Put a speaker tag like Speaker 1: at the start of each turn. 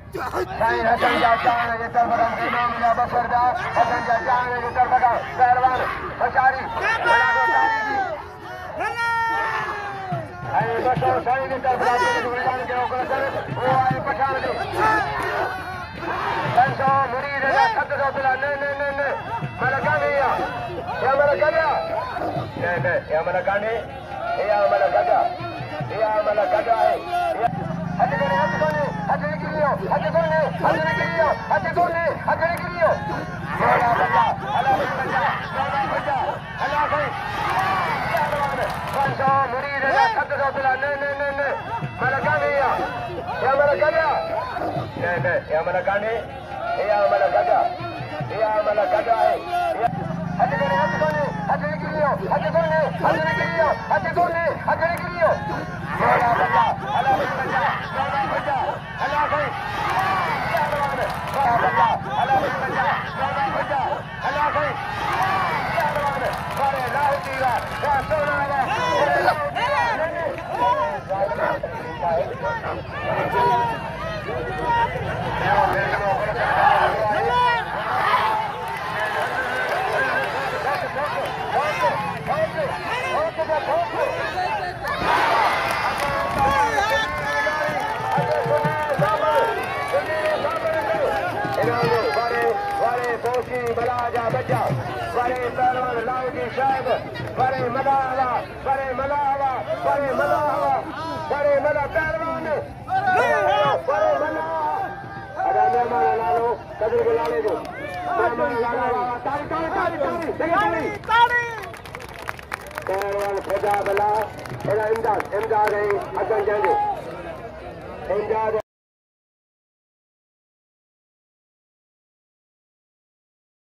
Speaker 1: साईं हसन जा चाण जे तरफ़ खां क़ीमो मिलिया बसर जा हसन जा चाण जे तरफ़ खां पहलवान हशारी मलाखो तारी जी ऐं बसो साईं जे तरफ़ खां गुलजान कयो कर वो आहे पठान जो 500 मुरीद जा 700 पिला न न न न मला कान्हे या मला कान्हे न न या मला कान्हे या मला कान्हा या मला कान्हा आहे हथ कोने हथ गिरियो हथ कोने गिरियो मोला बल्ला अल्लाह बच्चा अल्लाह भाई 500 मुरीद जा 700 पिला न न न न मला कान्हे या मला कान्हा न न या मला कान्हे या मला कान्हा आहे हथ कोने हथ गिरियो मोला बल्ला अल्लाह बच्चा अल्लाह भाई अल्लाह भाई अरे लाहू दीवा सोना Malah ja baca, bare Pehlwan Lauji Sahib, bare Malah, bare Malah, bare Malah, bare Malah Pehlwan, bare Malah. Ada nama lalu, kadir gelale tu. Nama lalu, tari. Pehlwan Fida bala, era imdad hai, akan jadi. Imdad.